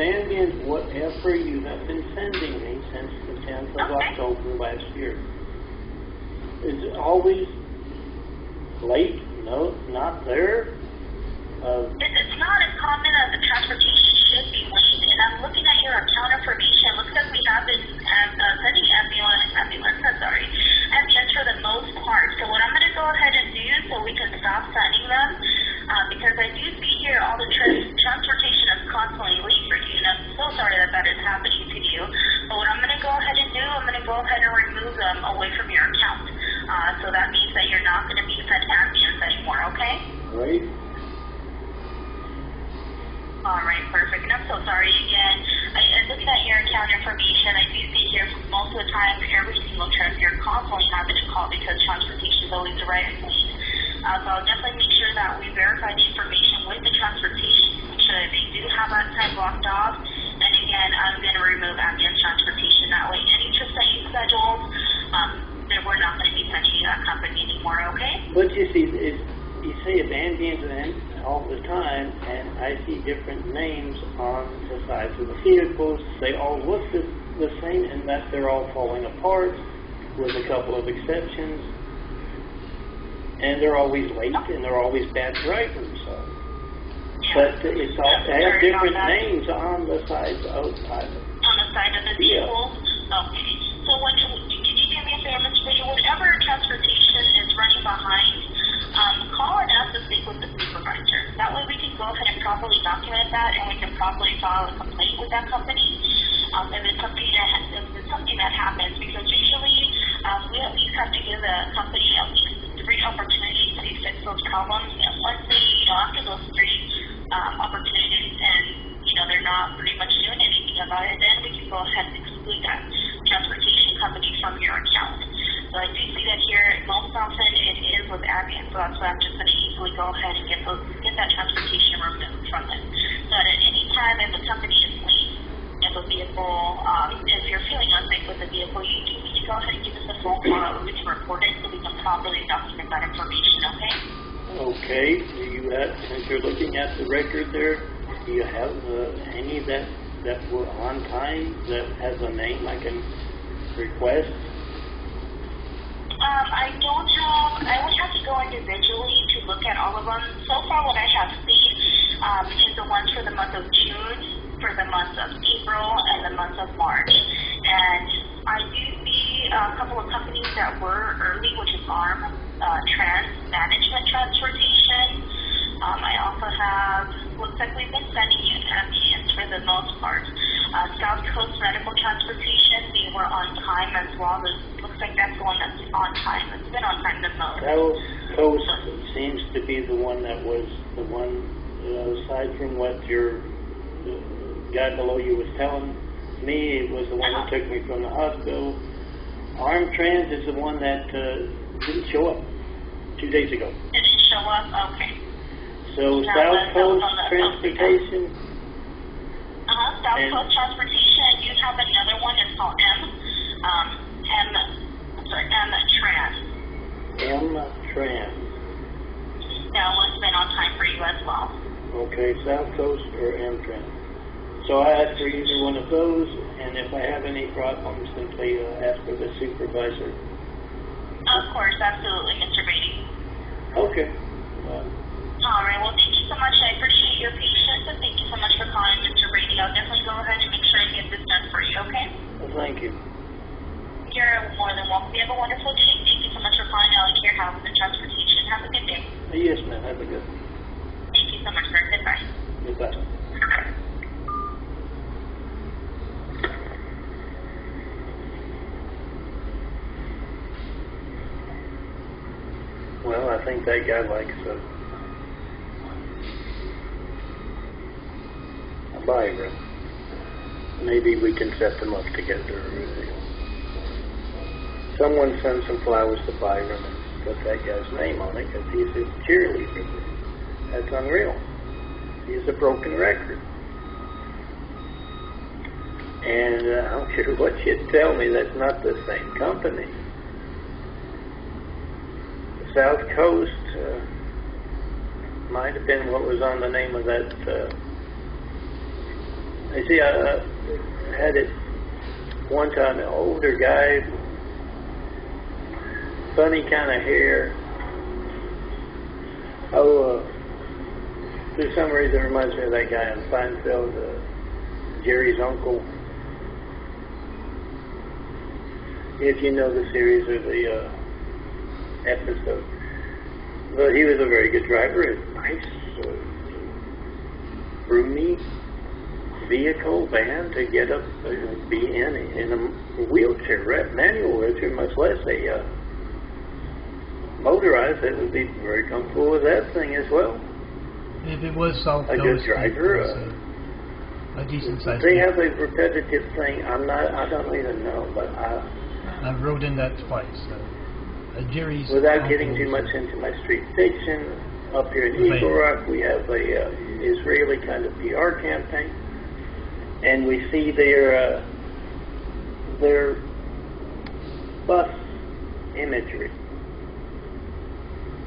ambient, whatever you have been sending me since the 10th of October last year, is it always late? No, not there. It's not as common as the transportation should be late, and I'm looking at your account information. It looks like we have been sending ambulance for the most part. So what I'm going to go ahead and do so we can stop sending them, because I do see here all the transportation is constantly late for you, and I'm so sorry that that is happening to you. But what I'm going to go ahead and do, I'm going to go ahead and remove them away from your account. So that means that you're not going to be sent ambulance anymore, okay? Right. All right, perfect. And I'm so sorry again. Looking at your account information, I do see here most of the time, every single trip, you're constantly having to call because transportation is always right and late. So I'll definitely make sure that we verify the information with the transportation, make sure that they do have that time blocked off. And again, I'm going to remove ambulance transportation. That way, any trips that you schedule, we're not going to be sending you that company anymore, okay? But you see, you say it's ambient all the time, and I see different names on the sides of the vehicles. They all look the same in that they're all falling apart, with a couple of exceptions. And they're always late, and they're always bad drivers. So. But it's all, they have different names on the sides of the vehicles? Okay. So can you do me a favor, Mr. Brady? Whatever transportation is running behind, call and ask to speak with the supervisor. That way we can go ahead and properly document that, and we can properly file a complaint with that company. If it's something that happens, because usually we at least have to give the company at least 3 opportunities to fix those problems. And once they, after those 3 opportunities, and they're not pretty much doing anything about it, then we can go ahead and exclude that transportation company from your account. So I do see that here, most often it is with ambient, so that's why I'm just going to easily go ahead and get that transportation removed from them. So that at any time, if the company is late, if a vehicle, if you're feeling unsafe with the vehicle, you do need to go ahead and give us a phone call, or we can report it so we can properly document that information, okay? Okay. Do you have, since you're looking at the record there, do you have any that were on time, that has a name I can request? I don't have, I would have to go individually to look at all of them. So far what I have seen is the ones for the month of June, for the month of April, and the month of March. And I do see a couple of companies that were early, which is ARM, Management Transportation. I also have, looks like we've been sending you ambulance for the most part. South Coast Medical Transportation, they were on time as well. Looks like that's the one that's on time. It's been on time the most. South Coast seems to be the one that was the one, aside from what your guy below you was telling me, it was the one that took me from the hospital. Arm Trans is the one that didn't show up 2 days ago. Didn't show up? Okay. So South Coast Transportation. South Coast Transportation. You have another one. It's called M-Trans. M-Trans. That one's been on time for you as well. Okay, South Coast or M-Trans. So I ask for either one of those, and if I have any problems, simply ask for the supervisor. Of course, absolutely, Mr. Brady. Okay. All right, well, thank you so much. I appreciate your patience, and thank you so much for calling, Mr. Brady. I'll definitely go ahead and make sure I get this done for you, okay? Well, thank you. You're more than welcome. You have a wonderful day. Thank you so much for calling Care House and Transportation. Have a good day. Yes, ma'am. Have a good one. Thank you so much, sir. Goodbye. Goodbye. Well, I think that guy likes a Byron. Maybe we can set them up together. Someone send some flowers to Byron and put that guy's name on it, because he's his cheerleader. That's unreal. He's a broken record. And I don't care what you tell me, that's not the same company. South Coast might have been what was on the name of that I see, I had it one time, an older guy, funny kind of hair. For some reason it reminds me of that guy on Seinfeld, Jerry's uncle. If you know the series or the episode. But he was a very good driver, a nice, roomy vehicle, van to get up, be in a wheelchair, manual wheelchair, much less a motorized. That would be very comfortable with that thing as well. If it was South a good driver, a decent size. They have a repetitive thing. I don't even know, but I rode in that twice. Jerry's. Without getting too much into my street fiction, up here in Eagle Rock, we have a Israeli kind of PR campaign, and we see their bus imagery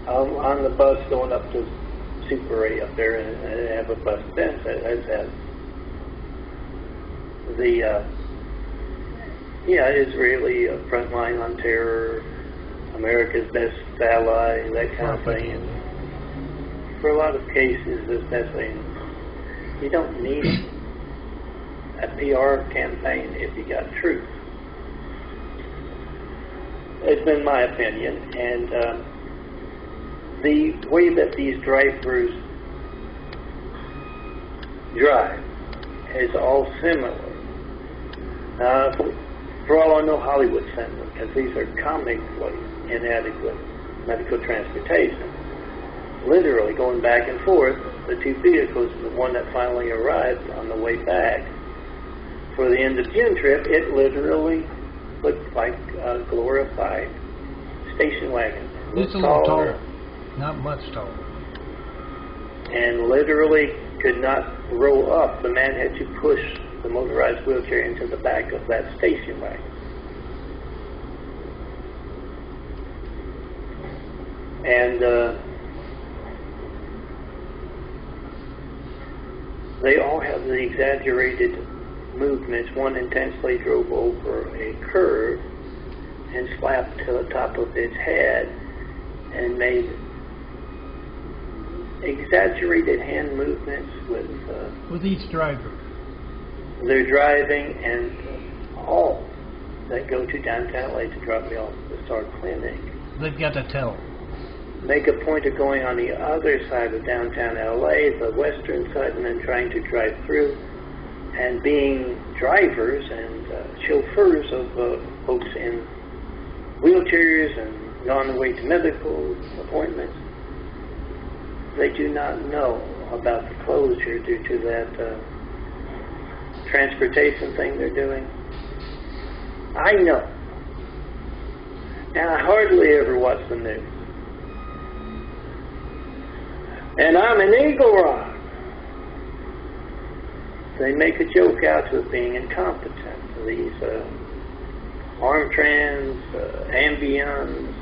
on the bus going up to Super A up there, and they have a bus bench that has the Israeli front line on terror, America's best ally, that kind of thing. And for a lot of cases, especially, you don't need a PR campaign if you got truth. It's been my opinion, and the way that these drivers drive is all similar. For all I know, Hollywood sent them, because these are comically inadequate medical transportation. Literally going back and forth, the two vehicles, the one that finally arrived on the way back for the end of June trip, it literally looked like a glorified station wagon. It's a little taller, not much taller. And literally could not roll up. The man had to push the motorized wheelchair into the back of that station wagon. And they all have the exaggerated movements. One intensely drove over a curve and slapped to the top of its head and made exaggerated hand movements with each driver. They're driving, and all that go to downtown LA to drop me off at the STAR clinic. They've got to tell. Make a point of going on the other side of downtown LA, the western side, and then trying to drive through, and being drivers and chauffeurs of folks in wheelchairs and on the way to medical appointments. They do not know about the closure due to that transportation thing they're doing. I know. And I hardly ever watch the news. And I'm in Eagle Rock. They make a joke out of being incompetent. These Armtrans, Ambions,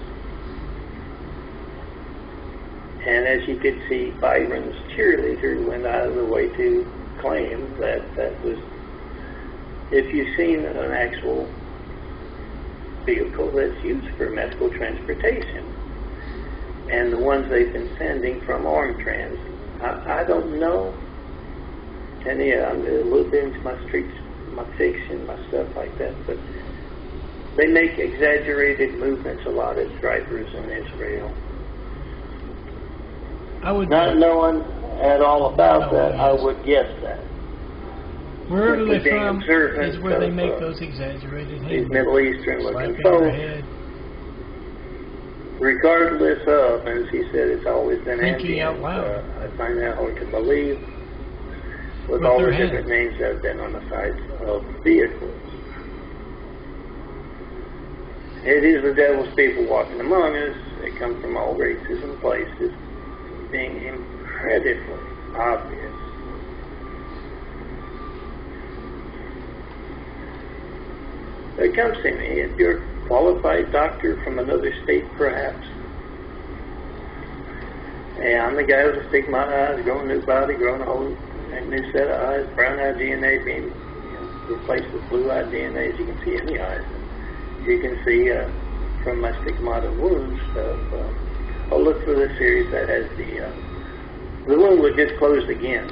and as you could see, Byron's cheerleader went out of the way to claim that was, if you've seen an actual vehicle that's used for medical transportation, and the ones they've been sending from Armtrans, I don't know. And yeah, I'm a little bit into my streets, my fiction, my stuff like that, but they make exaggerated movements a lot as drivers in Israel. Not knowing at all about that, I would guess that. Wherever they're from is where they make those exaggerated these Middle Eastern looking folks. Regardless of, as he said, it's always been thinking out loud. I find that hard to believe with all the different names that have been on the sides of vehicles. It is the devil's people walking among us. They come from all races and places, being incredibly obvious. They come see me if you're a qualified doctor from another state, perhaps. Hey, I'm the guy with a stigmatized, growing new body, growing a whole and new set of eyes, brown-eyed DNA being replaced with blue-eyed DNA, as you can see in the eyes. You can see from my stigmata wounds I'll look for the series that has the wound was just closed again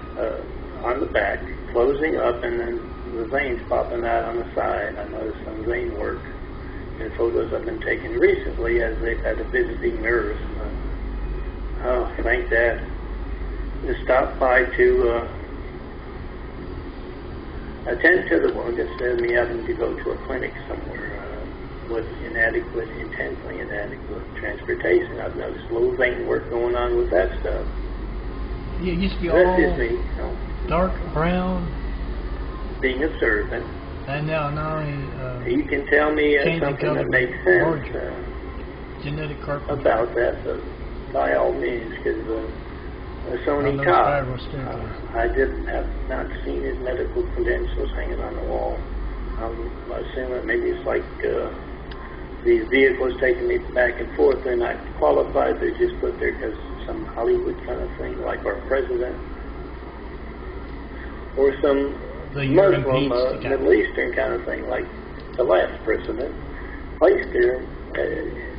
on the back, closing up, and then the veins popping out on the side. I noticed some vein work in photos I've been taking recently as they've had a visiting nurse. Oh, thank that. Just stopped by to attend to the wound instead of me having to go to a clinic somewhere with intensely inadequate transportation. I've noticed a little vein work going on with that stuff. Yeah, it used to be that's all just me, dark brown. Being observant. And now you can tell me something that makes sense genetic carpentry about that, so by all means, because Sony Top, I have not seen his medical credentials hanging on the wall. I assume that maybe it's like these vehicles taking me back and forth. They're not qualified. They're just put there because some Hollywood kind of thing, like our president, or some Muslim, Middle Eastern kind of thing, like the last president placed there.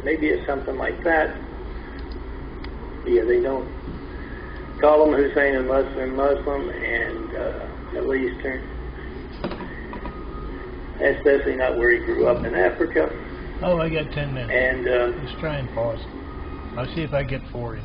Maybe it's something like that. Yeah, they don't call them Hussein a Muslim and Middle Eastern. Especially not where he grew up in Africa. Oh, I got 10 minutes. And let's try and pause. I'll see if I get 40.